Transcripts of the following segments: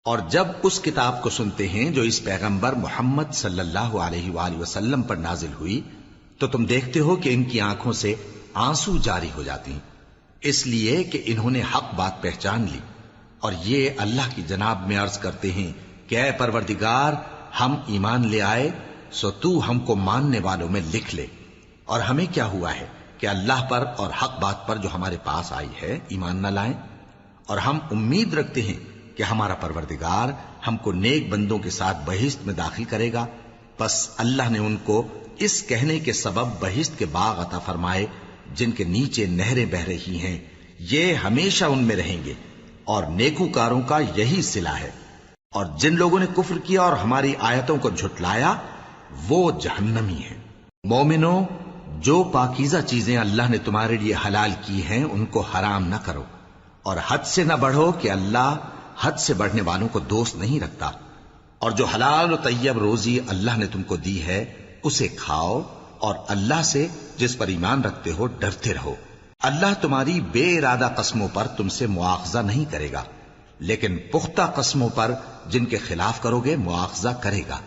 اور جب اس کتاب کو سنتے ہیں جو اس پیغمبر محمد صلی اللہ علیہ وآلہ وسلم پر نازل ہوئی تو تم دیکھتے ہو کہ ان کی آنکھوں سے آنسو جاری ہو جاتی ہیں، اس لیے کہ انہوں نے حق بات پہچان لی، اور یہ اللہ کی جناب میں عرض کرتے ہیں کہ اے پروردگار، ہم ایمان لے آئے سو تو ہم کو ماننے والوں میں لکھ لے، اور ہمیں کیا ہوا ہے کہ اللہ پر اور حق بات پر جو ہمارے پاس آئی ہے ایمان نہ لائیں، اور ہم امید رکھتے ہیں کہ ہمارا پروردگار ہم کو نیک بندوں کے ساتھ بہشت میں داخل کرے گا۔ بس اللہ نے ان کو اس کہنے کے سبب بہشت کے باغ عطا فرمائے جن کے نیچے نہریں بہ رہی ہیں، یہ ہمیشہ ان میں رہیں گے، اور نیکوکاروں کا یہی صلہ ہے۔ اور جن لوگوں نے کفر کیا اور ہماری آیتوں کو جھٹلایا وہ جہنمی ہیں۔ مومنو، جو پاکیزہ چیزیں اللہ نے تمہارے لیے حلال کی ہیں ان کو حرام نہ کرو، اور حد سے نہ بڑھو کہ اللہ حد سے بڑھنے والوں کو دوست نہیں رکھتا، اور جو حلال و طیب روزی اللہ نے تم کو دی ہے اسے کھاؤ، اور اللہ سے جس پر ایمان رکھتے ہو ڈرتے رہو۔ اللہ تمہاری بے ارادہ قسموں پر تم سے مواخذہ نہیں کرے گا، لیکن پختہ قسموں پر جن کے خلاف کرو گے مواخذہ کرے گا،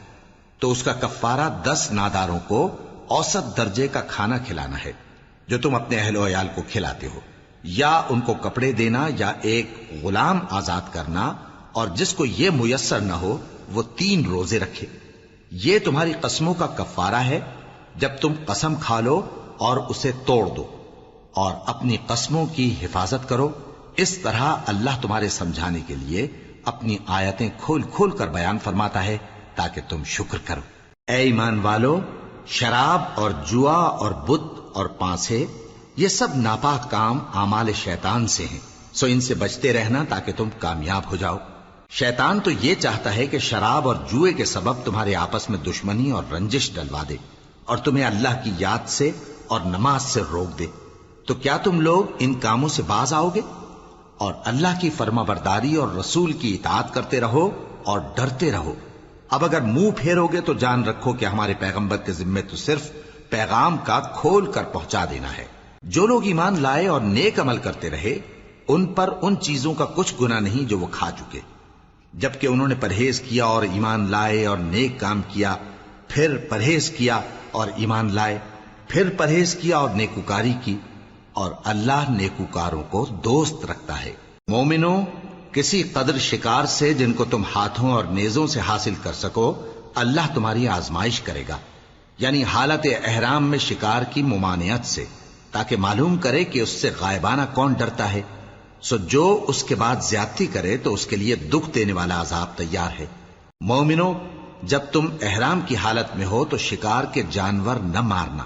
تو اس کا کفارہ 10 ناداروں کو اوسط درجے کا کھانا کھلانا ہے جو تم اپنے اہل و عیال کو کھلاتے ہو، یا ان کو کپڑے دینا یا ایک غلام آزاد کرنا، اور جس کو یہ میسر نہ ہو وہ 3 روزے رکھے۔ یہ تمہاری قسموں کا کفارہ ہے جب تم قسم کھا لو اور اسے توڑ دو، اور اپنی قسموں کی حفاظت کرو۔ اس طرح اللہ تمہارے سمجھانے کے لیے اپنی آیتیں کھول کھول کر بیان فرماتا ہے تاکہ تم شکر کرو۔ اے ایمان والو، شراب اور جوا اور بت اور پانسے، یہ سب ناپاک کام اعمال شیطان سے ہیں، سو ان سے بچتے رہنا تاکہ تم کامیاب ہو جاؤ۔ شیطان تو یہ چاہتا ہے کہ شراب اور جوئے کے سبب تمہارے آپس میں دشمنی اور رنجش ڈلوا دے، اور تمہیں اللہ کی یاد سے اور نماز سے روک دے۔ تو کیا تم لوگ ان کاموں سے باز آؤ گے؟ اور اللہ کی فرما برداری اور رسول کی اطاعت کرتے رہو اور ڈرتے رہو۔ اب اگر منہ پھیرو گے تو جان رکھو کہ ہمارے پیغمبر کے ذمے تو صرف پیغام کا کھول کر پہنچا دینا ہے۔ جو لوگ ایمان لائے اور نیک عمل کرتے رہے ان پر ان چیزوں کا کچھ گناہ نہیں جو وہ کھا چکے، جبکہ انہوں نے پرہیز کیا اور ایمان لائے اور نیک کام کیا، پھر پرہیز کیا اور ایمان لائے، پھر پرہیز کیا اور نیکوکاری کی، اور اللہ نیکوکاروں کو دوست رکھتا ہے۔ مومنو، کسی قدر شکار سے جن کو تم ہاتھوں اور نیزوں سے حاصل کر سکو اللہ تمہاری آزمائش کرے گا، یعنی حالت احرام میں شکار کی ممانعت سے، تاکہ معلوم کرے کہ اس سے غائبانہ کون ڈرتا ہے، سو جو اس کے بعد زیادتی کرے تو اس کے لیے دکھ دینے والا عذاب تیار ہے۔ مومنو، جب تم احرام کی حالت میں ہو تو شکار کے جانور نہ مارنا،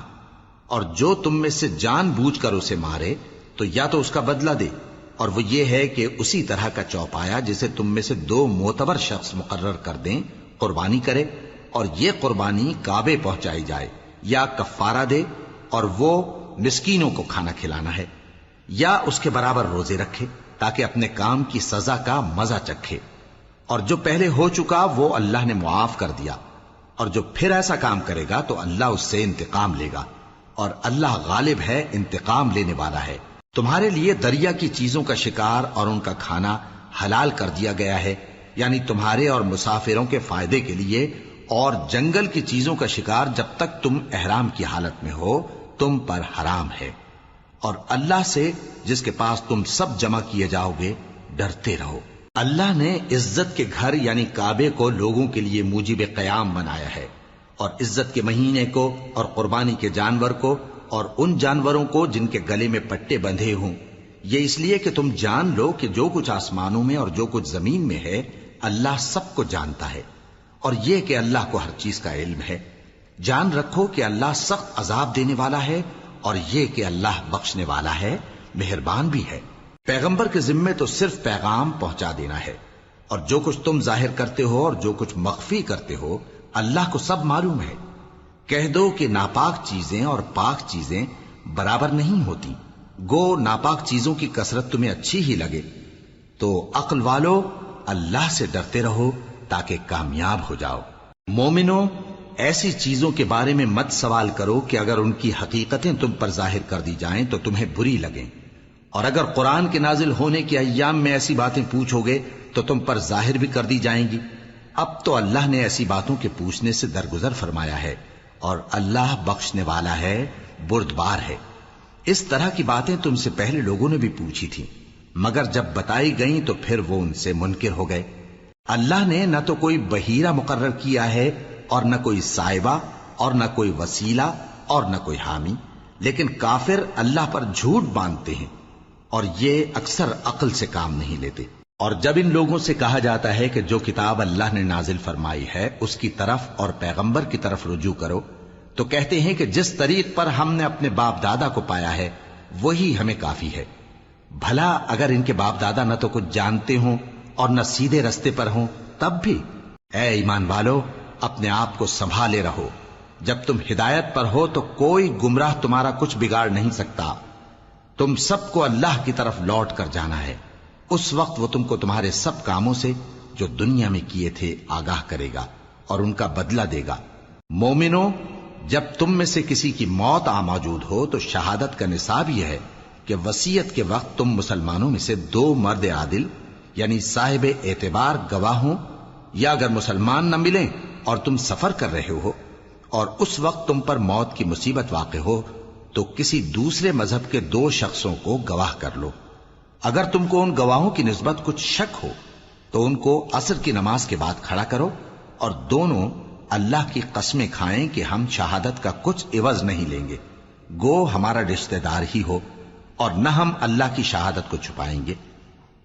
اور جو تم میں سے جان بوجھ کر اسے مارے تو یا تو اس کا بدلہ دے، اور وہ یہ ہے کہ اسی طرح کا چوپایا جسے تم میں سے 2 معتبر شخص مقرر کر دیں قربانی کرے، اور یہ قربانی کعبے پہنچائی جائے، یا کفارہ دے اور وہ مسکینوں کو کھانا کھلانا ہے، یا اس کے برابر روزے رکھے تاکہ اپنے کام کی سزا کا مزہ چکھے، اور جو پہلے ہو چکا وہ اللہ نے معاف کر دیا، اور جو پھر ایسا کام کرے گا تو اللہ اس سے انتقام لے گا، اور اللہ غالب ہے، انتقام لینے والا ہے۔ تمہارے لیے دریا کی چیزوں کا شکار اور ان کا کھانا حلال کر دیا گیا ہے، یعنی تمہارے اور مسافروں کے فائدے کے لیے، اور جنگل کی چیزوں کا شکار جب تک تم احرام کی حالت میں ہو تم پر حرام ہے، اور اللہ سے جس کے پاس تم سب جمع کیے جاؤ گے ڈرتے رہو۔ اللہ نے عزت کے گھر یعنی کعبے کو لوگوں کے لیے موجب قیام بنایا ہے، اور عزت کے مہینے کو اور قربانی کے جانور کو اور ان جانوروں کو جن کے گلے میں پٹے بندھے ہوں، یہ اس لیے کہ تم جان لو کہ جو کچھ آسمانوں میں اور جو کچھ زمین میں ہے اللہ سب کو جانتا ہے، اور یہ کہ اللہ کو ہر چیز کا علم ہے۔ جان رکھو کہ اللہ سخت عذاب دینے والا ہے، اور یہ کہ اللہ بخشنے والا ہے، مہربان بھی ہے۔ پیغمبر کے ذمے تو صرف پیغام پہنچا دینا ہے، اور جو کچھ تم ظاہر کرتے ہو اور جو کچھ مخفی کرتے ہو اللہ کو سب معلوم ہے۔ کہہ دو کہ ناپاک چیزیں اور پاک چیزیں برابر نہیں ہوتی، گو ناپاک چیزوں کی کثرت تمہیں اچھی ہی لگے، تو عقل والو اللہ سے ڈرتے رہو تاکہ کامیاب ہو جاؤ۔ مومنو، ایسی چیزوں کے بارے میں مت سوال کرو کہ اگر ان کی حقیقتیں تم پر ظاہر کر دی جائیں تو تمہیں بری لگیں، اور اگر قرآن کے نازل ہونے کے ایام میں ایسی باتیں پوچھو گے تو تم پر ظاہر بھی کر دی جائیں گی۔ اب تو اللہ نے ایسی باتوں کے پوچھنے سے درگزر فرمایا ہے، اور اللہ بخشنے والا ہے، بردبار ہے۔ اس طرح کی باتیں تم سے پہلے لوگوں نے بھی پوچھی تھیں، مگر جب بتائی گئیں تو پھر وہ ان سے منکر ہو گئے۔ اللہ نے نہ تو کوئی بحیرہ مقرر کیا ہے، اور نہ کوئی سائبہ، اور نہ کوئی وسیلہ، اور نہ کوئی حامی، لیکن کافر اللہ پر جھوٹ باندھتے ہیں، اور یہ اکثر عقل سے کام نہیں لیتے۔ اور جب ان لوگوں سے کہا جاتا ہے کہ جو کتاب اللہ نے نازل فرمائی ہے اس کی طرف اور پیغمبر کی طرف رجوع کرو، تو کہتے ہیں کہ جس طریق پر ہم نے اپنے باپ دادا کو پایا ہے وہی ہمیں کافی ہے۔ بھلا اگر ان کے باپ دادا نہ تو کچھ جانتے ہوں اور نہ سیدھے رستے پر ہوں تب بھی؟ اے ایمان والو، اپنے آپ کو سنبھالے رہو۔ جب تم ہدایت پر ہو تو کوئی گمراہ تمہارا کچھ بگاڑ نہیں سکتا۔ تم سب کو اللہ کی طرف لوٹ کر جانا ہے، اس وقت وہ تم کو تمہارے سب کاموں سے جو دنیا میں کیے تھے آگاہ کرے گا اور ان کا بدلہ دے گا۔ مومنو، جب تم میں سے کسی کی موت آ موجود ہو تو شہادت کا نصاب یہ ہے کہ وصیت کے وقت تم مسلمانوں میں سے 2 مرد عادل یعنی صاحب اعتبار گواہ ہوں، یا اگر مسلمان نہ ملیں اور تم سفر کر رہے ہو اور اس وقت تم پر موت کی مصیبت واقع ہو تو کسی دوسرے مذہب کے 2 شخصوں کو گواہ کر لو۔ اگر تم کو ان گواہوں کی نسبت کچھ شک ہو تو ان کو عصر کی نماز کے بعد کھڑا کرو، اور دونوں اللہ کی قسمیں کھائیں کہ ہم شہادت کا کچھ عوض نہیں لیں گے، گو ہمارا رشتہ دار ہی ہو، اور نہ ہم اللہ کی شہادت کو چھپائیں گے۔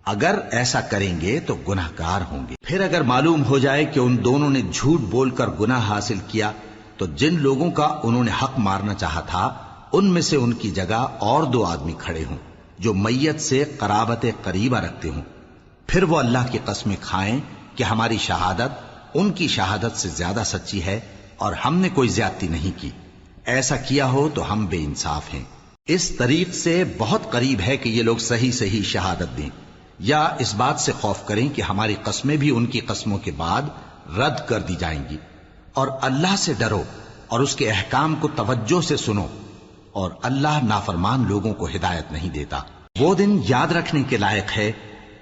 اگر ایسا کریں گے تو گناہ گار ہوں گے۔ پھر اگر معلوم ہو جائے کہ ان دونوں نے جھوٹ بول کر گناہ حاصل کیا تو جن لوگوں کا انہوں نے حق مارنا چاہا تھا ان میں سے ان کی جگہ اور 2 آدمی کھڑے ہوں جو میت سے قرابت قریبہ رکھتے ہوں، پھر وہ اللہ کی قسمیں کھائیں کہ ہماری شہادت ان کی شہادت سے زیادہ سچی ہے اور ہم نے کوئی زیادتی نہیں کی۔ ایسا کیا ہو تو ہم بے انصاف ہیں۔ اس طریق سے بہت قریب ہے کہ یہ لوگ صحیح صحیح شہادت دیں، یا اس بات سے خوف کریں کہ ہماری قسمیں بھی ان کی قسموں کے بعد رد کر دی جائیں گی۔ اور اللہ سے ڈرو اور اس کے احکام کو توجہ سے سنو، اور اللہ نافرمان لوگوں کو ہدایت نہیں دیتا۔ وہ دن یاد رکھنے کے لائق ہے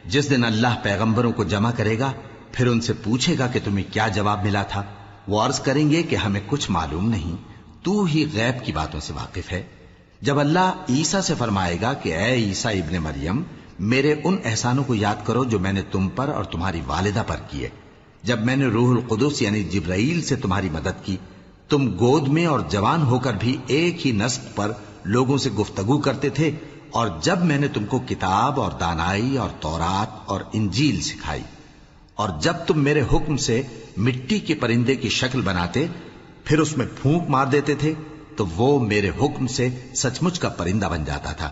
جس دن اللہ پیغمبروں کو جمع کرے گا، پھر ان سے پوچھے گا کہ تمہیں کیا جواب ملا تھا۔ وہ عرض کریں گے کہ ہمیں کچھ معلوم نہیں، تو ہی غیب کی باتوں سے واقف ہے۔ جب اللہ عیسیٰ سے فرمائے گا کہ اے عیسیٰ ابن مریم، میرے ان احسانوں کو یاد کرو جو میں نے تم پر اور تمہاری والدہ پر کیے، جب میں نے روح القدس یعنی جبرائیل سے تمہاری مدد کی، تم گود میں اور جوان ہو کر بھی ایک ہی نسق پر لوگوں سے گفتگو کرتے تھے، اور جب میں نے تم کو کتاب اور دانائی اور تورات اور انجیل سکھائی، اور جب تم میرے حکم سے مٹی کے پرندے کی شکل بناتے پھر اس میں پھونک مار دیتے تھے تو وہ میرے حکم سے سچ مچ کا پرندہ بن جاتا تھا،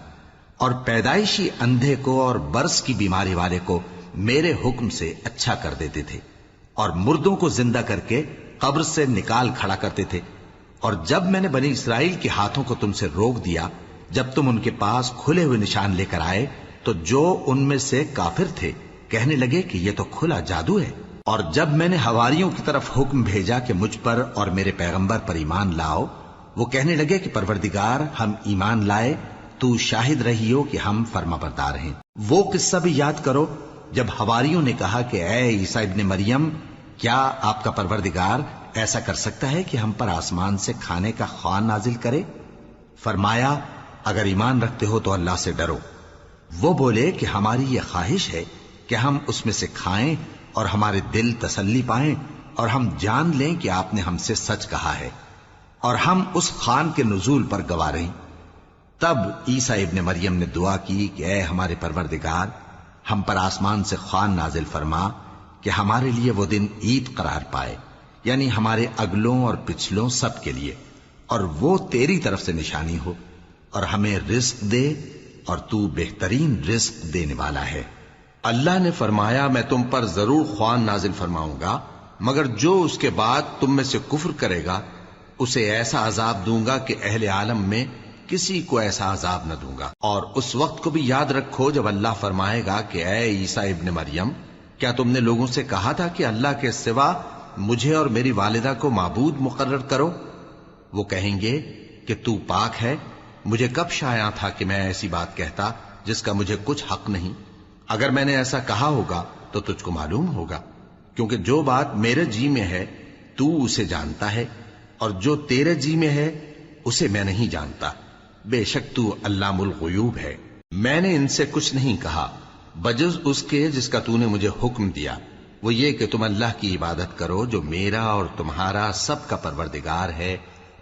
اور پیدائشی اندھے کو اور برس کی بیماری والے کو میرے حکم سے اچھا کر دیتے تھے، اور مردوں کو زندہ کر کے قبر سے نکال کھڑا کرتے تھے۔ اور جب میں نے بنی اسرائیل کے ہاتھوں کو تم سے روک دیا جب تم ان کے پاس کھلے ہوئے نشان لے کر آئے تو جو ان میں سے کافر تھے کہنے لگے کہ یہ تو کھلا جادو ہے۔ اور جب میں نے حواریوں کی طرف حکم بھیجا کہ مجھ پر اور میرے پیغمبر پر ایمان لاؤ، وہ کہنے لگے کہ پروردگار، ہم ایمان لائے، تو شاہد رہی ہو کہ ہم فرما بردار ہیں۔ وہ قصہ بھی یاد کرو جب حواریوں نے کہا کہ اے عیسیٰ ابن مریم، کیا آپ کا پروردگار ایسا کر سکتا ہے کہ ہم پر آسمان سے کھانے کا خوان نازل کرے؟ فرمایا، اگر ایمان رکھتے ہو تو اللہ سے ڈرو۔ وہ بولے کہ ہماری یہ خواہش ہے کہ ہم اس میں سے کھائیں اور ہمارے دل تسلی پائیں اور ہم جان لیں کہ آپ نے ہم سے سچ کہا ہے، اور ہم اس خوان کے نزول پر گواہ رہیں۔ تب عیسیٰ ابن مریم نے دعا کی کہ اے ہمارے پروردگار، ہم پر آسمان سے خوان نازل فرما کہ ہمارے لیے وہ دن عید قرار پائے، یعنی ہمارے اگلوں اور پچھلوں سب کے لیے، اور وہ تیری طرف سے نشانی ہو، اور ہمیں رزق دے، اور تو بہترین رزق دینے والا ہے۔ اللہ نے فرمایا، میں تم پر ضرور خوان نازل فرماؤں گا، مگر جو اس کے بعد تم میں سے کفر کرے گا اسے ایسا عذاب دوں گا کہ اہل عالم میں کسی کو ایسا عذاب نہ دوں گا۔ اور اس وقت کو بھی یاد رکھو جب اللہ فرمائے گا کہ اے عیسیٰ ابن مریم، کیا تم نے لوگوں سے کہا تھا کہ اللہ کے سوا مجھے اور میری والدہ کو معبود مقرر کرو؟ وہ کہیں گے کہ تو پاک ہے، مجھے کب شایع تھا کہ میں ایسی بات کہتا جس کا مجھے کچھ حق نہیں۔ اگر میں نے ایسا کہا ہوگا تو تجھ کو معلوم ہوگا، کیونکہ جو بات میرے جی میں ہے تو اسے جانتا ہے، اور جو تیرے جی میں ہے اسے میں نہیں جانتا۔ بے شک تو علام الغیوب ہے۔ میں نے ان سے کچھ نہیں کہا بجز اس کے جس کا تو نے مجھے حکم دیا، وہ یہ کہ تم اللہ کی عبادت کرو جو میرا اور تمہارا سب کا پروردگار ہے،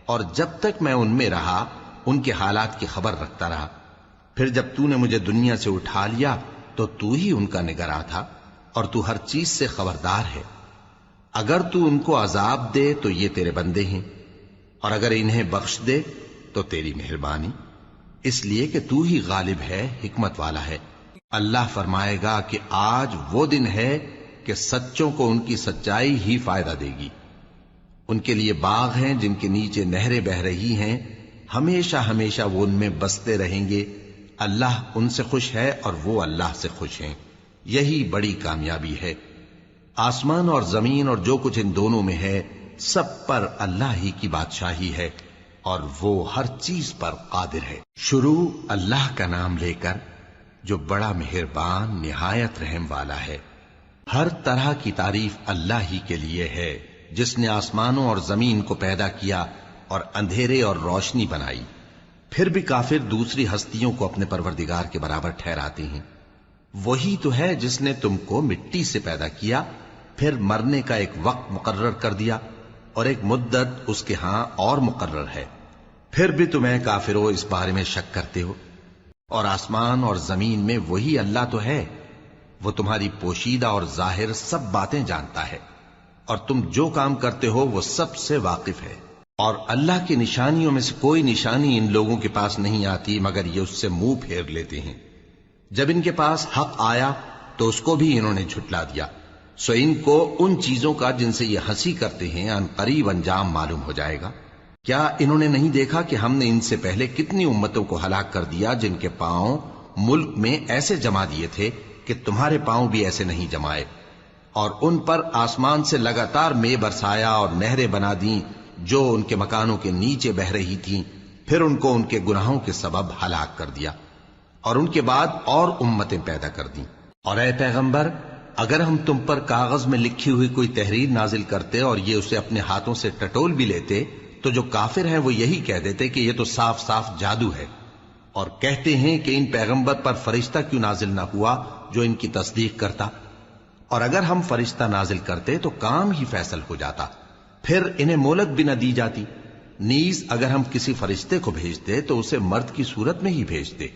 اور جب تک میں ان میں رہا ان کے حالات کی خبر رکھتا رہا۔ پھر جب تو نے مجھے دنیا سے اٹھا لیا تو ہی ان کا نگراں تھا، اور تو ہر چیز سے خبردار ہے۔ اگر تو ان کو عذاب دے تو یہ تیرے بندے ہیں، اور اگر انہیں بخش دے تو تیری مہربانی، اس لیے کہ تو ہی غالب ہے، حکمت والا ہے۔ اللہ فرمائے گا کہ آج وہ دن ہے کہ سچوں کو ان کی سچائی ہی فائدہ دے گی۔ ان کے لیے باغ ہیں جن کے نیچے نہریں بہ رہی ہیں، ہمیشہ ہمیشہ وہ ان میں بستے رہیں گے۔ اللہ ان سے خوش ہے اور وہ اللہ سے خوش ہیں، یہی بڑی کامیابی ہے۔ آسمان اور زمین اور جو کچھ ان دونوں میں ہے سب پر اللہ ہی کی بادشاہی ہے، اور وہ ہر چیز پر قادر ہے۔ شروع اللہ کا نام لے کر جو بڑا مہربان نہایت رحم والا ہے۔ ہر طرح کی تعریف اللہ ہی کے لیے ہے، جس نے آسمانوں اور زمین کو پیدا کیا اور اندھیرے اور روشنی بنائی۔ پھر بھی کافر دوسری ہستیوں کو اپنے پروردگار کے برابر ٹھہراتے ہیں۔ وہی تو ہے جس نے تم کو مٹی سے پیدا کیا، پھر مرنے کا ایک وقت مقرر کر دیا، اور ایک مدت اس کے ہاں اور مقرر ہے۔ پھر بھی تمہیں کافروں اس بارے میں شک کرتے ہو، اور آسمان اور زمین میں وہی اللہ تو ہے، وہ تمہاری پوشیدہ اور ظاہر سب باتیں جانتا ہے، اور تم جو کام کرتے ہو وہ سب سے واقف ہے۔ اور اللہ کی نشانیوں میں سے کوئی نشانی ان لوگوں کے پاس نہیں آتی مگر یہ اس سے منہ پھیر لیتے ہیں۔ جب ان کے پاس حق آیا تو اس کو بھی انہوں نے جھٹلا دیا، سو ان کو ان چیزوں کا جن سے یہ ہنسی کرتے ہیں ان قریب انجام معلوم ہو جائے گا۔ کیا انہوں نے نہیں دیکھا کہ ہم نے ان سے پہلے کتنی امتوں کو ہلاک کر دیا جن کے پاؤں ملک میں ایسے جما دیے تھے کہ تمہارے پاؤں بھی ایسے نہیں جمائے، اور ان پر آسمان سے لگاتار مے برسایا اور نہریں بنا دیں جو ان کے مکانوں کے نیچے بہ رہی تھیں، پھر ان کو ان کے گناہوں کے سبب ہلاک کر دیا، اور ان کے بعد اور امتیں پیدا کر دیں۔ اور اے پیغمبر، اگر ہم تم پر کاغذ میں لکھی ہوئی کوئی تحریر نازل کرتے اور یہ اسے اپنے ہاتھوں سے ٹٹول بھی لیتے تو جو کافر ہیں وہ یہی کہہ دیتے کہ یہ تو صاف صاف جادو ہے، اور کہتے ہیں کہ ان پیغمبر پر فرشتہ کیوں نازل نہ ہوا جو ان کی تصدیق کرتا، اور اگر ہم فرشتہ نازل کرتے تو کام ہی فیصل ہو جاتا، پھر انہیں مہلت بھی نہ دی جاتی۔ نیز اگر ہم کسی فرشتے کو بھیجتے تو اسے مرد کی صورت میں ہی بھیجتے،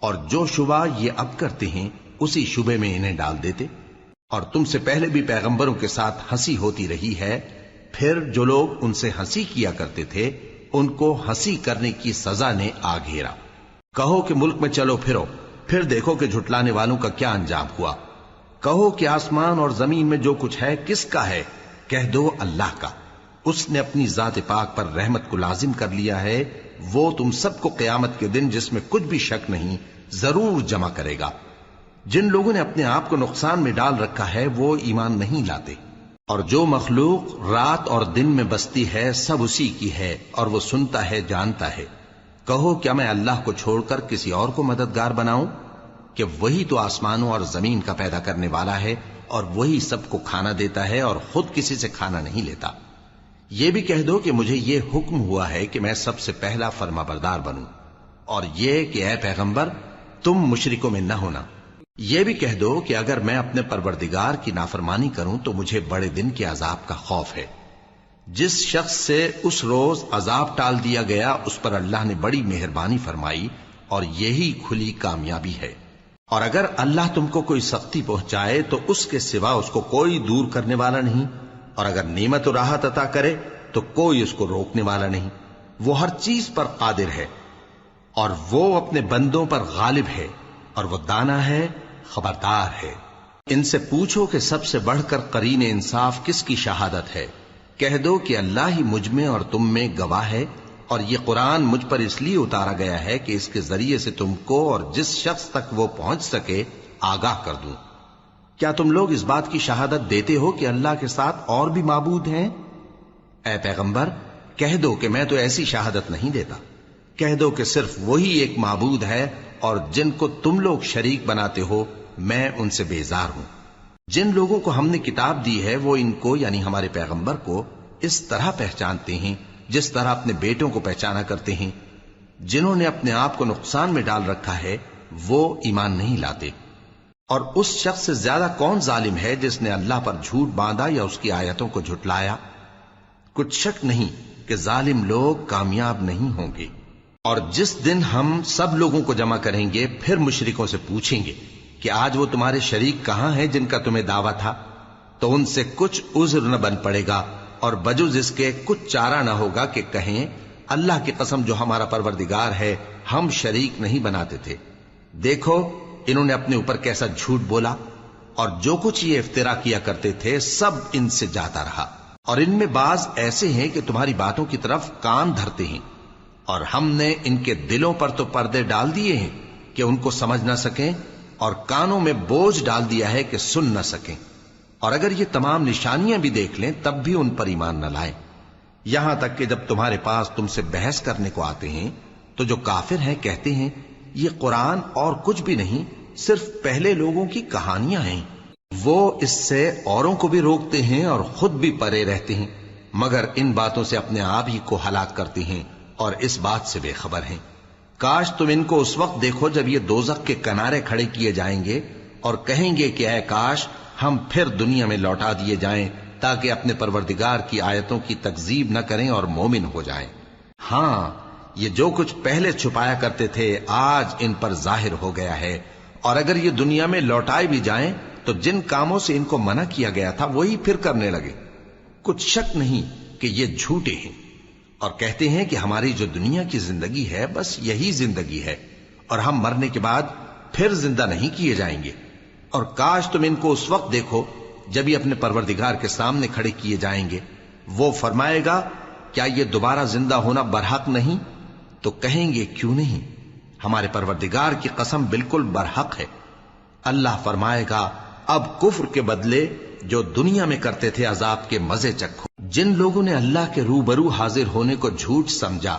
اور جو شبہ یہ اب کرتے ہیں اسی شبے میں انہیں ڈال دیتے۔ اور تم سے پہلے بھی پیغمبروں کے ساتھ ہنسی ہوتی رہی ہے، پھر جو لوگ ان سے ہنسی کیا کرتے تھے ان کو ہنسی کرنے کی سزا نے آ گھیرا۔ کہو کہ ملک میں چلو پھرو، پھر دیکھو کہ جھٹلانے والوں کا کیا انجام ہوا۔ کہو کہ آسمان اور زمین میں جو کچھ ہے کس کا ہے؟ کہہ دو اللہ کا۔ اس نے اپنی ذات پاک پر رحمت کو لازم کر لیا ہے، وہ تم سب کو قیامت کے دن جس میں کچھ بھی شک نہیں ضرور جمع کرے گا۔ جن لوگوں نے اپنے آپ کو نقصان میں ڈال رکھا ہے وہ ایمان نہیں لاتے، اور جو مخلوق رات اور دن میں بستی ہے سب اسی کی ہے، اور وہ سنتا ہے جانتا ہے۔ کہو کیا میں اللہ کو چھوڑ کر کسی اور کو مددگار بناؤں؟ کہ وہی تو آسمانوں اور زمین کا پیدا کرنے والا ہے، اور وہی سب کو کھانا دیتا ہے اور خود کسی سے کھانا نہیں لیتا۔ یہ بھی کہہ دو کہ مجھے یہ حکم ہوا ہے کہ میں سب سے پہلا فرما بردار بنوں، اور یہ کہ اے پیغمبر تم مشرکوں میں نہ ہونا۔ یہ بھی کہہ دو کہ اگر میں اپنے پروردگار کی نافرمانی کروں تو مجھے بڑے دن کے عذاب کا خوف ہے۔ جس شخص سے اس روز عذاب ٹال دیا گیا اس پر اللہ نے بڑی مہربانی فرمائی، اور یہی کھلی کامیابی ہے۔ اور اگر اللہ تم کو کوئی سختی پہنچائے تو اس کے سوا اس کو کوئی دور کرنے والا نہیں، اور اگر نعمت و راحت عطا کرے تو کوئی اس کو روکنے والا نہیں۔ وہ ہر چیز پر قادر ہے، اور وہ اپنے بندوں پر غالب ہے، اور وہ دانا ہے، خبردار ہے۔ ان سے پوچھو کہ سب سے بڑھ کر قرین انصاف کس کی شہادت ہے؟ کہہ دو کہ اللہ ہی مجھ میں اور تم میں گواہ ہے، اور یہ قرآن مجھ پر اس لیے اتارا گیا ہے کہ اس کے ذریعے سے تم کو اور جس شخص تک وہ پہنچ سکے آگاہ کر دوں۔ کیا تم لوگ اس بات کی شہادت دیتے ہو کہ اللہ کے ساتھ اور بھی معبود ہیں؟ اے پیغمبر کہہ دو کہ میں تو ایسی شہادت نہیں دیتا۔ کہہ دو کہ صرف وہی ایک معبود ہے، اور جن کو تم لوگ شریک بناتے ہو میں ان سے بیزار ہوں۔ جن لوگوں کو ہم نے کتاب دی ہے وہ ان کو یعنی ہمارے پیغمبر کو اس طرح پہچانتے ہیں جس طرح اپنے بیٹوں کو پہچانا کرتے ہیں. جنہوں نے اپنے آپ کو نقصان میں ڈال رکھا ہے وہ ایمان نہیں لاتے. اور اس شخص سے زیادہ کون ظالم ہے جس نے اللہ پر جھوٹ باندھا یا اس کی آیتوں کو جھٹلایا؟ کچھ شک نہیں کہ ظالم لوگ کامیاب نہیں ہوں گے. اور جس دن ہم سب لوگوں کو جمع کریں گے پھر مشرکوں سے پوچھیں گے کہ آج وہ تمہارے شریک کہاں ہیں جن کا تمہیں دعویٰ تھا؟ تو ان سے کچھ عذر نہ بن پڑے گا اور بجز اس کے کچھ چارہ نہ ہوگا کہ کہیں اللہ کی قسم جو ہمارا پروردگار ہے ہم شریک نہیں بناتے تھے. دیکھو انہوں نے اپنے اوپر کیسا جھوٹ بولا اور جو کچھ یہ افترا کیا کرتے تھے سب ان سے جاتا رہا. اور ان میں بعض ایسے ہیں کہ تمہاری باتوں کی طرف کان دھرتے ہیں اور ہم نے ان کے دلوں پر تو پردے ڈال دیے ہیں کہ ان کو سمجھ نہ سکیں اور کانوں میں بوجھ ڈال دیا ہے کہ سن نہ سکیں. اور اگر یہ تمام نشانیاں بھی دیکھ لیں تب بھی ان پر ایمان نہ لائیں. یہاں تک کہ جب تمہارے پاس تم سے بحث کرنے کو آتے ہیں تو جو کافر ہیں کہتے ہیں یہ قرآن اور کچھ بھی نہیں صرف پہلے لوگوں کی کہانیاں ہیں. وہ اس سے اوروں کو بھی روکتے ہیں اور خود بھی پرے رہتے ہیں مگر ان باتوں سے اپنے آپ ہی کو ہلاک کرتے ہیں اور اس بات سے بے خبر ہیں. کاش تم ان کو اس وقت دیکھو جب یہ دوزخ کے کنارے کھڑے کیے جائیں گے اور کہیں گے کہ اے کاش ہم پھر دنیا میں لوٹا دیے جائیں تاکہ اپنے پروردگار کی آیتوں کی تکذیب نہ کریں اور مومن ہو جائیں. ہاں یہ جو کچھ پہلے چھپایا کرتے تھے آج ان پر ظاہر ہو گیا ہے. اور اگر یہ دنیا میں لوٹائے بھی جائیں تو جن کاموں سے ان کو منع کیا گیا تھا وہی پھر کرنے لگے. کچھ شک نہیں کہ یہ جھوٹے ہیں اور کہتے ہیں کہ ہماری جو دنیا کی زندگی ہے بس یہی زندگی ہے اور ہم مرنے کے بعد پھر زندہ نہیں کیے جائیں گے. اور کاش تم ان کو اس وقت دیکھو جب یہ اپنے پروردگار کے سامنے کھڑے کیے جائیں گے. وہ فرمائے گا کیا یہ دوبارہ زندہ ہونا برحق نہیں؟ تو کہیں گے کیوں نہیں، ہمارے پروردگار کی قسم بالکل برحق ہے. اللہ فرمائے گا اب کفر کے بدلے جو دنیا میں کرتے تھے عذاب کے مزے چکھو. جن لوگوں نے اللہ کے روبرو حاضر ہونے کو جھوٹ سمجھا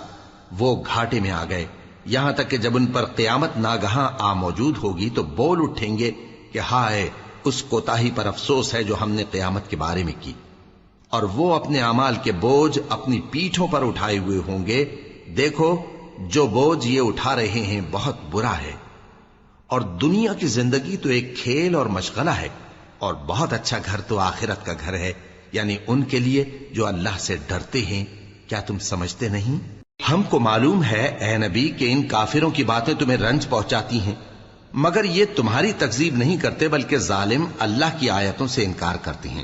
وہ گھاٹے میں آ گئے، یہاں تک کہ جب ان پر قیامت ناگہاں آ موجود ہوگی تو بول اٹھیں گے کہ ہائے اس کوتاہی پر افسوس ہے جو ہم نے قیامت کے بارے میں کی. اور وہ اپنے اعمال کے بوجھ اپنی پیٹھوں پر اٹھائے ہوئے ہوں گے. دیکھو جو بوجھ یہ اٹھا رہے ہیں بہت برا ہے. اور دنیا کی زندگی تو ایک کھیل اور مشغلہ ہے اور بہت اچھا گھر تو آخرت کا گھر ہے، یعنی ان کے لیے جو اللہ سے ڈرتے ہیں. کیا تم سمجھتے نہیں؟ ہم کو معلوم ہے اے نبی کہ ان کافروں کی باتیں تمہیں رنج پہنچاتی ہیں مگر یہ تمہاری تکذیب نہیں کرتے بلکہ ظالم اللہ کی آیتوں سے انکار کرتے ہیں.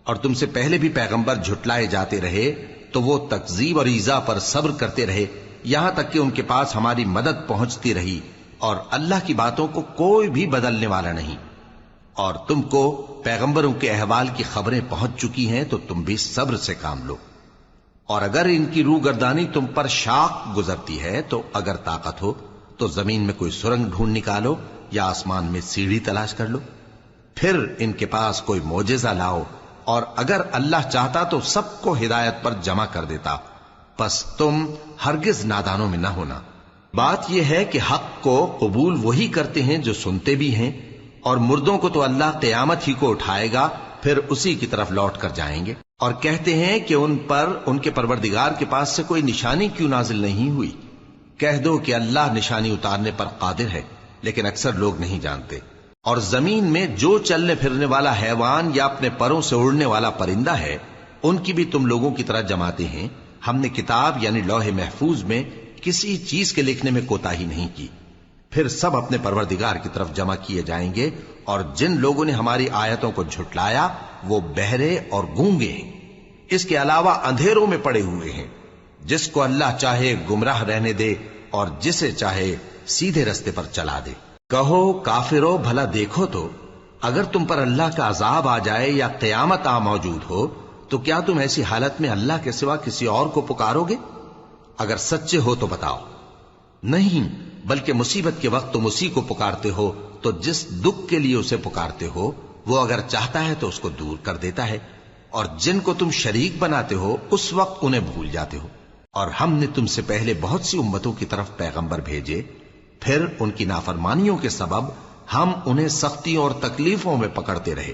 اور تم سے پہلے بھی پیغمبر جھٹلائے جاتے رہے تو وہ تکذیب اور ایذا پر صبر کرتے رہے یہاں تک کہ ان کے پاس ہماری مدد پہنچتی رہی اور اللہ کی باتوں کو کوئی بھی بدلنے والا نہیں. اور تم کو پیغمبروں کے احوال کی خبریں پہنچ چکی ہیں تو تم بھی صبر سے کام لو. اور اگر ان کی روح گردانی تم پر شاق گزرتی ہے تو اگر طاقت ہو تو زمین میں کوئی سرنگ ڈھونڈ نکالو یا آسمان میں سیڑھی تلاش کر لو، پھر ان کے پاس کوئی معجزہ لاؤ اور اگر اللہ چاہتا تو سب کو ہدایت پر جمع کر دیتا. پس تم ہرگز نادانوں میں نہ ہونا. بات یہ ہے کہ حق کو قبول وہی کرتے ہیں جو سنتے بھی ہیں اور مردوں کو تو اللہ قیامت ہی کو اٹھائے گا پھر اسی کی طرف لوٹ کر جائیں گے. اور کہتے ہیں کہ ان پر ان کے پروردگار کے پاس سے کوئی نشانی کیوں نازل نہیں ہوئی. کہہ دو کہ اللہ نشانی اتارنے پر قادر ہے لیکن اکثر لوگ نہیں جانتے. اور زمین میں جو چلنے پھرنے والا حیوان یا اپنے پروں سے اڑنے والا پرندہ ہے ان کی بھی تم لوگوں کی طرح جماتے ہیں. ہم نے کتاب یعنی لوح محفوظ میں کسی چیز کے لکھنے میں کوتاہی نہیں کی. پھر سب اپنے پروردگار کی طرف جمع کیے جائیں گے. اور جن لوگوں نے ہماری آیتوں کو جھٹلایا وہ بہرے اور گونگے ہیں، اس کے علاوہ اندھیروں میں پڑے ہوئے ہیں. جس کو اللہ چاہے گمراہ رہنے دے اور جسے چاہے سیدھے رستے پر چلا دے. کہو کافرو بھلا دیکھو تو اگر تم پر اللہ کا عذاب آ جائے یا قیامت آ موجود ہو تو کیا تم ایسی حالت میں اللہ کے سوا کسی اور کو پکارو گے؟ اگر سچے ہو تو بتاؤ. نہیں بلکہ مصیبت کے وقت تم اسی کو پکارتے ہو تو جس دکھ کے لیے اسے پکارتے ہو وہ اگر چاہتا ہے تو اس کو دور کر دیتا ہے. اور جن کو تم شریک بناتے ہو اس وقت انہیں بھول جاتے ہو. اور ہم نے تم سے پہلے بہت سی امتوں کی طرف پیغمبر بھیجے، پھر ان کی نافرمانیوں کے سبب ہم انہیں سختیوں اور تکلیفوں میں پکڑتے رہے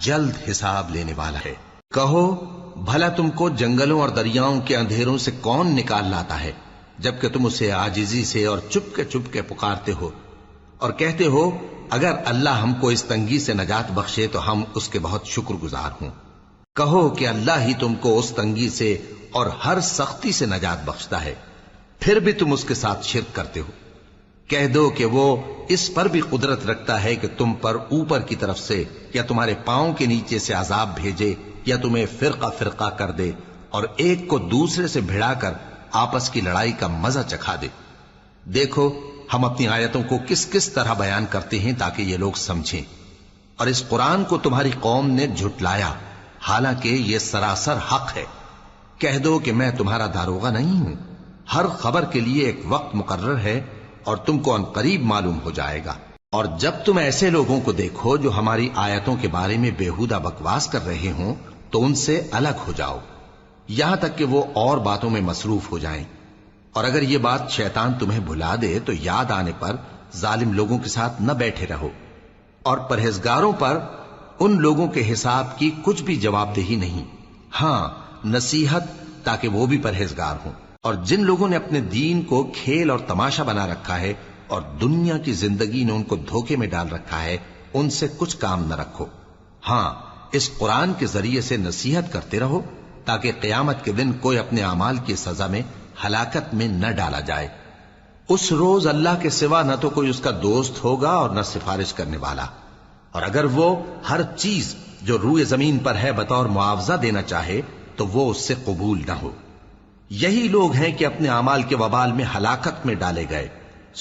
جلد حساب لینے والا ہے۔ کہو بھلا تم کو جنگلوں اور دریاؤں کے اندھیروں سے کون نکال لاتا ہے، جبکہ تم اسے عاجزی سے اور چپ کے پکارتے ہو اور کہتے ہو اگر اللہ ہم کو اس تنگی سے نجات بخشے تو ہم اس کے بہت شکر گزار ہوں۔ کہو کہ اللہ ہی تم کو اس تنگی سے اور ہر سختی سے نجات بخشتا ہے، پھر بھی تم اس کے ساتھ شرک کرتے ہو۔ کہہ دو کہ وہ اس پر بھی قدرت رکھتا ہے کہ تم پر اوپر کی طرف سے یا تمہارے پاؤں کے نیچے سے عذاب بھیجے یا تمہیں فرقہ فرقہ کر دے اور ایک کو دوسرے سے بھڑا کر آپس کی لڑائی کا مزہ چکھا دے۔ دیکھو ہم اپنی آیتوں کو کس کس طرح بیان کرتے ہیں تاکہ یہ لوگ سمجھیں، اور اس قرآن کو تمہاری قوم نے جھٹلایا حالانکہ یہ سراسر حق ہے۔ کہہ دو کہ میں تمہارا داروغہ نہیں ہوں، ہر خبر کے لیے ایک وقت مقرر ہے اور تم کو ان قریب معلوم ہو جائے گا۔ اور جب تم ایسے لوگوں کو دیکھو جو ہماری آیتوں کے بارے میں بےہودہ بکواس کر رہے ہوں تو ان سے الگ ہو جاؤ یہاں تک کہ وہ اور باتوں میں مصروف ہو جائیں، اور اگر یہ بات شیطان تمہیں بھلا دے تو یاد آنے پر ظالم لوگوں کے ساتھ نہ بیٹھے رہو، اور پرہیزگاروں پر ان لوگوں کے حساب کی کچھ بھی جواب دہی نہیں، ہاں نصیحت تاکہ وہ بھی پرہیزگار ہوں۔ اور جن لوگوں نے اپنے دین کو کھیل اور تماشا بنا رکھا ہے اور دنیا کی زندگی نے ان کو دھوکے میں ڈال رکھا ہے، ان سے کچھ کام نہ رکھو، ہاں اس قرآن کے ذریعے سے نصیحت کرتے رہو تاکہ قیامت کے دن کوئی اپنے اعمال کی سزا میں ہلاکت میں نہ ڈالا جائے۔ اس روز اللہ کے سوا نہ تو کوئی اس کا دوست ہوگا اور نہ سفارش کرنے والا، اور اگر وہ ہر چیز جو روئے زمین پر ہے بطور معاوضہ دینا چاہے تو وہ اس سے قبول نہ ہو۔ یہی لوگ ہیں کہ اپنے اعمال کے وبال میں ہلاکت میں ڈالے گئے،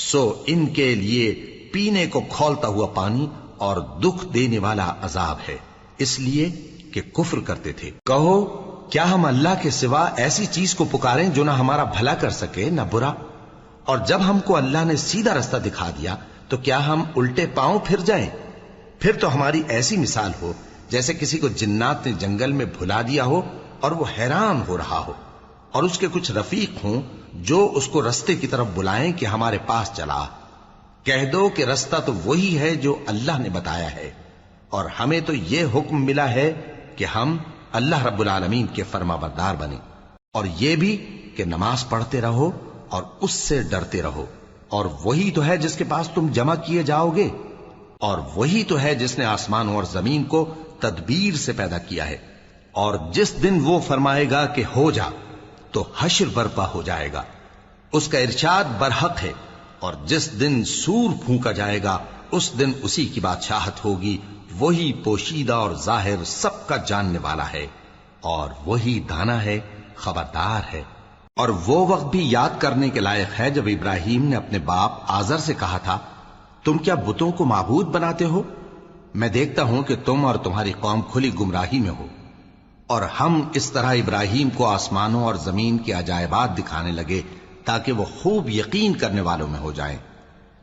سو ان کے لیے پینے کو کھولتا ہوا پانی اور دکھ دینے والا عذاب ہے، اس لیے کہ کفر کرتے تھے۔ کہو کیا ہم اللہ کے سوا ایسی چیز کو پکاریں جو نہ ہمارا بھلا کر سکے نہ برا؟ اور جب ہم کو اللہ نے سیدھا رستہ دکھا دیا تو کیا ہم الٹے پاؤں پھر جائیں؟ پھر تو ہماری ایسی مثال ہو جیسے کسی کو جنات نے جنگل میں بھلا دیا ہو اور وہ حیران ہو رہا ہو، اور اس کے کچھ رفیق ہوں جو اس کو رستے کی طرف بلائیں کہ ہمارے پاس چلا۔ کہہ دو کہ رستہ تو وہی ہے جو اللہ نے بتایا ہے، اور ہمیں تو یہ حکم ملا ہے کہ ہم اللہ رب العالمین کے فرما بردار بنیں، اور یہ بھی کہ نماز پڑھتے رہو اور اس سے ڈرتے رہو، اور وہی تو ہے جس کے پاس تم جمع کیے جاؤ گے، اور وہی تو ہے جس نے آسمانوں اور زمین کو تدبیر سے پیدا کیا ہے، اور جس دن وہ فرمائے گا کہ ہو جا تو حشر برپا ہو جائے گا، اس کا ارشاد برحق ہے، اور جس دن سور پھونکا جائے گا اس دن اسی کی بادشاہت ہوگی، وہی پوشیدہ اور ظاہر سب کا جاننے والا ہے، اور وہی دانا ہے خبردار ہے۔ اور وہ وقت بھی یاد کرنے کے لائق ہے جب ابراہیم نے اپنے باپ آزر سے کہا تھا تم کیا بتوں کو معبود بناتے ہو؟ میں دیکھتا ہوں کہ تم اور تمہاری قوم کھلی گمراہی میں ہو۔ اور ہم اس طرح ابراہیم کو آسمانوں اور زمین کے عجائبات دکھانے لگے تاکہ وہ خوب یقین کرنے والوں میں ہو جائیں۔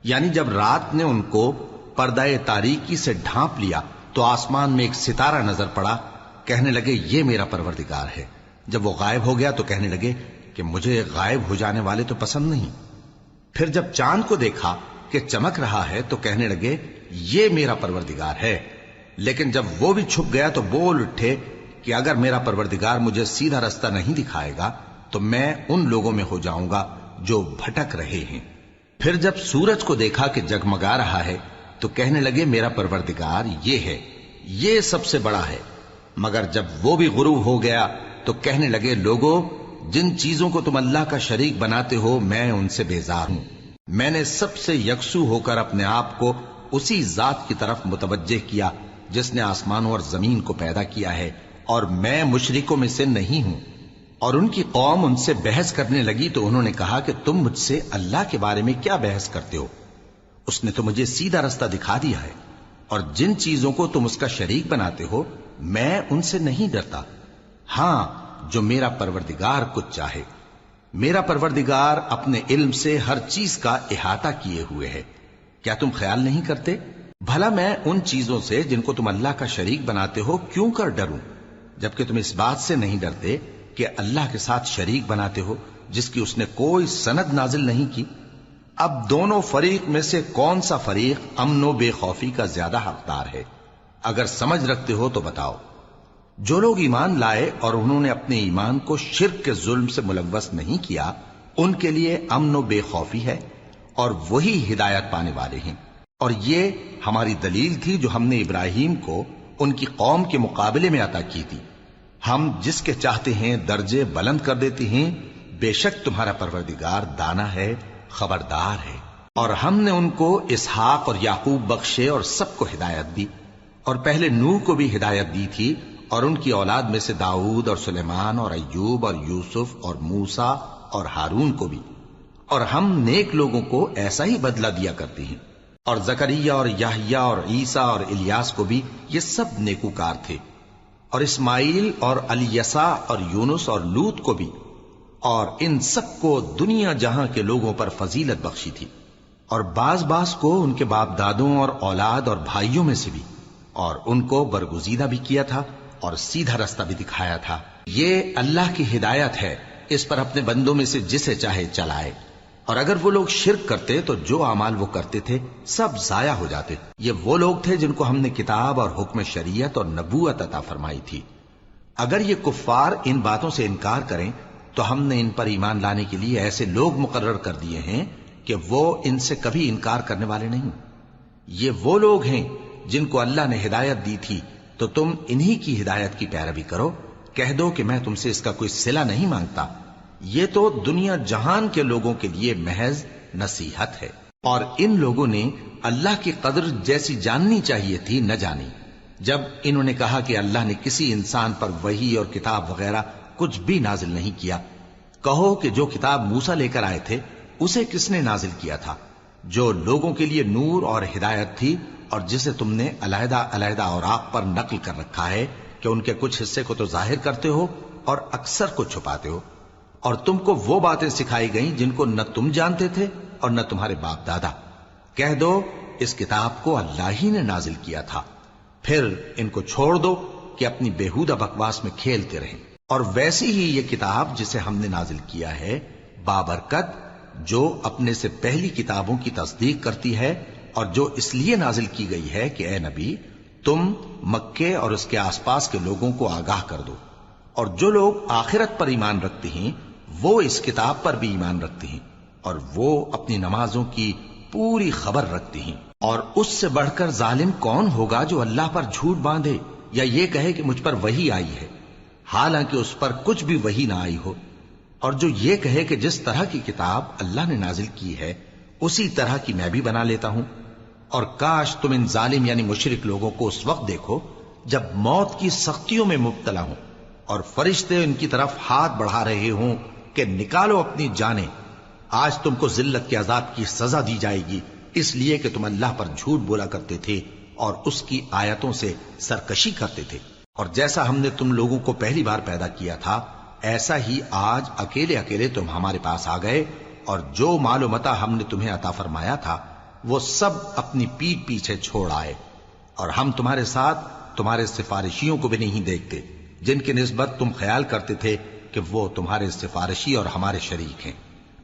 یعنی جب رات نے ان کو پردہ تاریکی سے ڈھانپ لیا تو آسمان میں ایک ستارہ نظر پڑا، کہنے لگے یہ میرا پروردگار ہے۔ جب وہ غائب ہو گیا تو کہنے لگے کہ مجھے غائب ہو جانے والے تو پسند نہیں۔ پھر جب چاند کو دیکھا کہ چمک رہا ہے تو کہنے لگے یہ میرا پروردگار ہے۔ لیکن جب وہ بھی چھپ گیا تو بول اٹھے کہ اگر میرا پروردگار مجھے سیدھا رستہ نہیں دکھائے گا تو میں ان لوگوں میں ہو جاؤں گا جو بھٹک رہے ہیں۔ پھر جب سورج کو دیکھا کہ جگمگا رہا ہے تو کہنے لگے میرا پروردگار یہ ہے، یہ سب سے بڑا ہے۔ مگر جب وہ بھی غروب ہو گیا تو کہنے لگے لوگو جن چیزوں کو تم اللہ کا شریک بناتے ہو میں ان سے بیزار ہوں۔ میں نے سب سے یکسو ہو کر اپنے آپ کو اسی ذات کی طرف متوجہ کیا جس نے آسمانوں اور زمین کو پیدا کیا ہے، اور میں مشرکوں میں سے نہیں ہوں۔ اور ان کی قوم ان سے بحث کرنے لگی تو انہوں نے کہا کہ تم مجھ سے اللہ کے بارے میں کیا بحث کرتے ہو؟ اس نے تو مجھے سیدھا رستہ دکھا دیا ہے، اور جن چیزوں کو تم اس کا شریک بناتے ہو میں ان سے نہیں ڈرتا، ہاں جو میرا پروردگار کچھ چاہے۔ میرا پروردگار اپنے علم سے ہر چیز کا احاطہ کیے ہوئے ہے۔ کیا تم خیال نہیں کرتے؟ بھلا میں ان چیزوں سے جن کو تم اللہ کا شریک بناتے ہو کیوں کر ڈروں، جبکہ تم اس بات سے نہیں ڈرتے کہ اللہ کے ساتھ شریک بناتے ہو جس کی اس نے کوئی سند نازل نہیں کی۔ اب دونوں فریق میں سے کون سا فریق امن و بے خوفی کا زیادہ حقدار ہے؟ اگر سمجھ رکھتے ہو تو بتاؤ۔ جو لوگ ایمان لائے اور انہوں نے اپنے ایمان کو شرک کے ظلم سے ملوث نہیں کیا، ان کے لیے امن و بے خوفی ہے اور وہی ہدایت پانے والے ہیں۔ اور یہ ہماری دلیل تھی جو ہم نے ابراہیم کو ان کی قوم کے مقابلے میں عطا کی تھی۔ ہم جس کے چاہتے ہیں درجے بلند کر دیتے ہیں، بے شک تمہارا پروردگار دانا ہے، خبردار ہے۔ اور ہم نے ان کو اسحاق اور یعقوب بخشے اور سب کو ہدایت دی، اور پہلے نوح کو بھی ہدایت دی تھی، اور ان کی اولاد میں سے داؤد اور سلیمان اور ایوب اور یوسف اور موسیٰ اور ہارون کو بھی۔ اور ہم نیک لوگوں کو ایسا ہی بدلہ دیا کرتے ہیں۔ اور زکریا اور یحییٰ اور عیسیٰ اور الیاس کو بھی، یہ سب نیکوکار تھے۔ اور اسماعیل اور الیسع اور یونس اور لوط کو بھی، اور ان سب کو دنیا جہاں کے لوگوں پر فضیلت بخشی تھی، اور بعض کو ان کے باپ دادوں اور اولاد اور بھائیوں میں سے بھی، اور ان کو برگزیدہ بھی کیا تھا اور سیدھا رستہ بھی دکھایا تھا۔ یہ اللہ کی ہدایت ہے، اس پر اپنے بندوں میں سے جسے چاہے چلائے۔ اور اگر وہ لوگ شرک کرتے تو جو اعمال وہ کرتے تھے سب ضائع ہو جاتے۔ یہ وہ لوگ تھے جن کو ہم نے کتاب اور حکم شریعت اور نبوت عطا فرمائی تھی۔ اگر یہ کفار ان باتوں سے انکار کریں تو ہم نے ان پر ایمان لانے کے لیے ایسے لوگ مقرر کر دیے ہیں کہ وہ ان سے کبھی انکار کرنے والے نہیں۔ یہ وہ لوگ ہیں جن کو اللہ نے ہدایت دی تھی، تو تم انہی کی ہدایت کی پیروی کرو۔ کہہ دو کہ میں تم سے اس کا کوئی صلہ نہیں مانگتا، یہ تو دنیا جہان کے لوگوں کے لیے محض نصیحت ہے۔ اور ان لوگوں نے اللہ کی قدر جیسی جاننی چاہیے تھی نہ جانی۔ جب انہوں نے کہا کہ اللہ نے کسی انسان پر وحی اور کتاب وغیرہ کچھ بھی نازل نہیں کیا، کہو کہ جو کتاب موسیٰ لے کر آئے تھے اسے کس نے نازل کیا تھا، جو لوگوں کے لیے نور اور ہدایت تھی، اور جسے تم نے علیحدہ علیحدہ اوراق پر نقل کر رکھا ہے کہ ان کے کچھ حصے کو تو ظاہر کرتے ہو اور اکثر کو چھپاتے ہو۔ اور تم کو وہ باتیں سکھائی گئیں جن کو نہ تم جانتے تھے اور نہ تمہارے باپ دادا۔ کہہ دو اس کتاب کو اللہ ہی نے نازل کیا تھا، پھر ان کو چھوڑ دو کہ اپنی بیہودہ بکواس میں کھیلتے رہیں۔ اور ویسی ہی یہ کتاب جسے ہم نے نازل کیا ہے بابرکت، جو اپنے سے پہلی کتابوں کی تصدیق کرتی ہے، اور جو اس لیے نازل کی گئی ہے کہ اے نبی تم مکے اور اس کے آس پاس کے لوگوں کو آگاہ کر دو۔ اور جو لوگ آخرت پر ایمان رکھتے ہیں وہ اس کتاب پر بھی ایمان رکھتے ہیں، اور وہ اپنی نمازوں کی پوری خبر رکھتے ہیں۔ اور اس سے بڑھ کر ظالم کون ہوگا جو اللہ پر جھوٹ باندھے یا یہ کہے کہ مجھ پر وحی آئی ہے، حالانکہ اس پر کچھ بھی وحی نہ آئی ہو، اور جو یہ کہے کہ جس طرح کی کتاب اللہ نے نازل کی ہے اسی طرح کی میں بھی بنا لیتا ہوں۔ اور کاش تم ان ظالم یعنی مشرک لوگوں کو اس وقت دیکھو جب موت کی سختیوں میں مبتلا ہوں اور فرشتے ان کی طرف ہاتھ بڑھا رہے ہوں کہ نکالو اپنی جانیں، آج تم کو ذلت کے عذاب کی سزا دی جائے گی، اس لیے کہ تم اللہ پر جھوٹ بولا کرتے تھے اور اس کی آیتوں سے سرکشی کرتے تھے۔ اور جیسا ہم نے تم لوگوں کو پہلی بار پیدا کیا تھا ایسا ہی آج اکیلے اکیلے تم ہمارے پاس آ گئے، اور جو مال و متاع ہم نے تمہیں عطا فرمایا تھا وہ سب اپنی پیٹھ پیچھے چھوڑ آئے، اور ہم تمہارے ساتھ تمہارے سفارشیوں کو بھی نہیں دیکھتے جن کی نسبت تم خیال کرتے تھے کہ وہ تمہارے سفارشی اور ہمارے شریک ہیں۔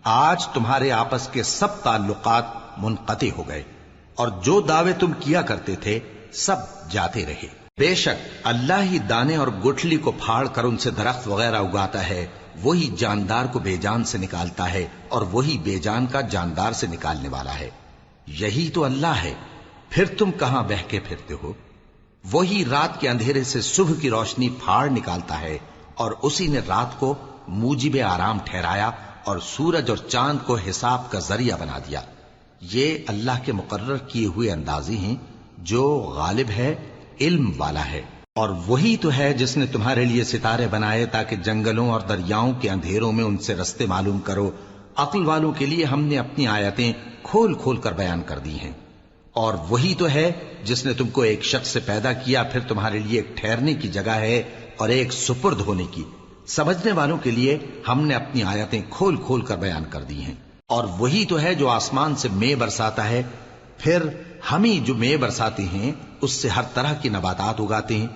آج تمہارے آپس کے سب تعلقات منقطع ہو گئے، اور جو دعوے تم کیا کرتے تھے سب جاتے رہے۔ بے شک اللہ ہی دانے اور گٹھلی کو پھاڑ کر ان سے درخت وغیرہ اگاتا ہے، وہی جاندار کو بے جان سے نکالتا ہے اور وہی بے جان کا جاندار سے نکالنے والا ہے۔ یہی تو اللہ ہے، پھر تم کہاں بہہ کے پھرتے ہو؟ وہی رات کے اندھیرے سے صبح کی روشنی پھاڑ نکالتا ہے، اور اسی نے رات کو موجب آرام ٹھہرایا اور سورج اور چاند کو حساب کا ذریعہ بنا دیا۔ یہ اللہ کے مقرر کیے ہوئے اندازے ہیں، جو غالب ہے، علم والا ہے۔ اور وہی تو ہے جس نے تمہارے لیے ستارے بنائے تاکہ جنگلوں اور دریاؤں کے اندھیروں میں ان سے رستے معلوم کرو۔ عقل والوں کے لیے ہم نے اپنی آیتیں کھول کھول کر بیان کر دی ہیں۔ اور وہی تو ہے جس نے تم کو ایک شخص سے پیدا کیا، پھر تمہارے لیے ایک ٹھہرنے کی جگہ ہے اور ایک سپرد ہونے کی۔ سمجھنے والوں کے لیے ہم نے اپنی آیتیں کھول کھول کر بیان کر دی ہیں۔ اور وہی تو ہے جو آسمان سے مے برساتا ہے، پھر ہم ہی جو مے برساتے ہیں اس سے ہر طرح کی نباتات اگاتے ہیں،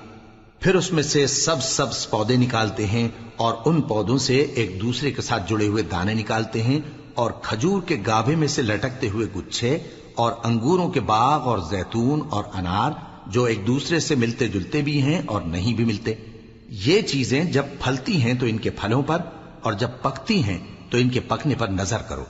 پھر اس میں سے سبز پودے نکالتے ہیں، اور ان پودوں سے ایک دوسرے کے ساتھ جڑے ہوئے دانے نکالتے ہیں، اور کھجور کے گاھے میں سے لٹکتے ہوئے گچھے، اور انگوروں کے باغ اور زیتون اور انار جو ایک دوسرے سے ملتے جلتے بھی ہیں اور نہیں بھی ملتے۔ یہ چیزیں جب پھلتی ہیں تو ان کے پھلوں پر، اور جب پکتی ہیں تو ان کے پکنے پر نظر کرو۔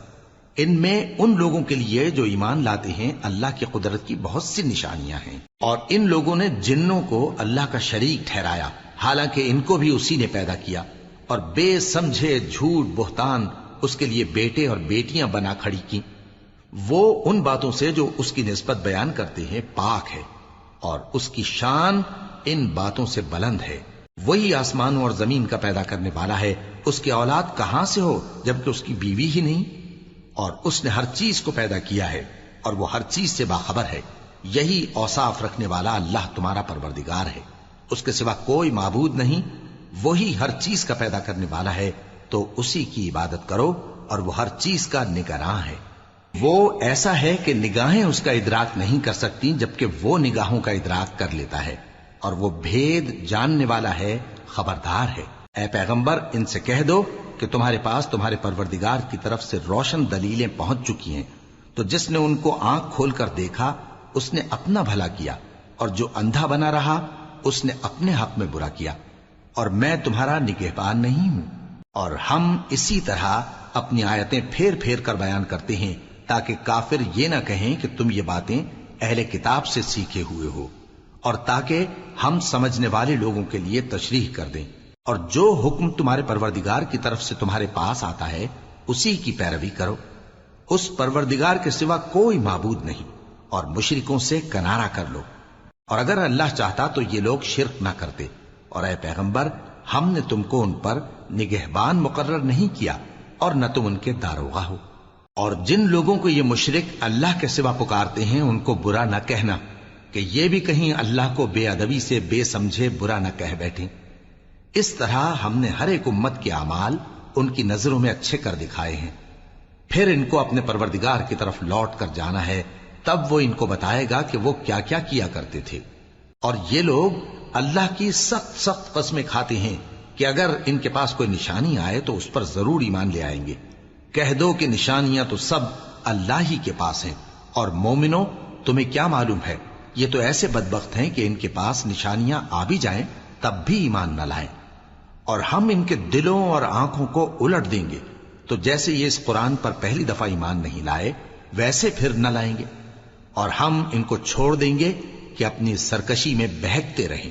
ان میں ان لوگوں کے لیے جو ایمان لاتے ہیں اللہ کی قدرت کی بہت سی نشانیاں ہیں، اور ان لوگوں نے جنوں کو اللہ کا شریک ٹھہرایا، حالانکہ ان کو بھی اسی نے پیدا کیا، اور بے سمجھے جھوٹ بہتان اس کے لیے بیٹے اور بیٹیاں بنا کھڑی کی۔ وہ ان باتوں سے جو اس کی نسبت بیان کرتے ہیں پاک ہے، اور اس کی شان ان باتوں سے بلند ہے۔ وہی آسمانوں اور زمین کا پیدا کرنے والا ہے، اس کی اولاد کہاں سے ہو جبکہ اس کی بیوی ہی نہیں؟ اور اس نے ہر چیز کو پیدا کیا ہے، اور وہ ہر چیز سے باخبر ہے۔ یہی اوصاف رکھنے والا اللہ تمہارا پروردگار ہے، اس کے سوا کوئی معبود نہیں۔ وہی ہر چیز کا پیدا کرنے والا ہے، تو اسی کی عبادت کرو، اور وہ ہر چیز کا نگراں ہے۔ وہ ایسا ہے کہ نگاہیں اس کا ادراک نہیں کر سکتی، جبکہ وہ نگاہوں کا ادراک کر لیتا ہے، اور وہ بھید جاننے والا ہے، خبردار ہے۔ اے پیغمبر، ان سے کہہ دو کہ تمہارے پاس تمہارے پروردگار کی طرف سے روشن دلیلیں پہنچ چکی ہیں، تو جس نے ان کو آنکھ کھول کر دیکھا اس نے اپنا بھلا کیا، اور جو اندھا بنا رہا اس نے اپنے حق میں برا کیا، اور میں تمہارا نگہبان نہیں ہوں۔ اور ہم اسی طرح اپنی آیتیں پھیر پھیر کر بیان کرتے ہیں تاکہ کافر یہ نہ کہیں کہ تم یہ باتیں اہل کتاب سے سیکھے ہوئے ہو، اور تاکہ ہم سمجھنے والے لوگوں کے لیے تشریح کر دیں۔ اور جو حکم تمہارے پروردگار کی طرف سے تمہارے پاس آتا ہے اسی کی پیروی کرو، اس پروردگار کے سوا کوئی معبود نہیں، اور مشرکوں سے کنارہ کر لو۔ اور اگر اللہ چاہتا تو یہ لوگ شرک نہ کرتے، اور اے پیغمبر ہم نے تم کو ان پر نگہبان مقرر نہیں کیا، اور نہ تم ان کے داروغہ ہو۔ اور جن لوگوں کو یہ مشرک اللہ کے سوا پکارتے ہیں ان کو برا نہ کہنا، کہ یہ بھی کہیں اللہ کو بے ادبی سے بے سمجھے برا نہ کہہ بیٹھیں۔ اس طرح ہم نے ہر ایک امت کے اعمال ان کی نظروں میں اچھے کر دکھائے ہیں، پھر ان کو اپنے پروردگار کی طرف لوٹ کر جانا ہے، تب وہ ان کو بتائے گا کہ وہ کیا کیا کیا کرتے تھے۔ اور یہ لوگ اللہ کی سخت سخت قسمیں کھاتے ہیں کہ اگر ان کے پاس کوئی نشانی آئے تو اس پر ضرور ایمان لے آئیں گے۔ کہہ دو کہ نشانیاں تو سب اللہ ہی کے پاس ہیں، اور مومنوں تمہیں کیا معلوم ہے، یہ تو ایسے بدبخت ہیں کہ ان کے پاس نشانیاں آ بھی جائیں تب بھی ایمان نہ لائیں، اور ہم ان کے دلوں اور آنکھوں کو الٹ دیں گے، تو جیسے یہ اس قرآن پر پہلی دفعہ ایمان نہیں لائے ویسے پھر نہ لائیں گے، اور ہم ان کو چھوڑ دیں گے کہ اپنی سرکشی میں بہکتے رہیں۔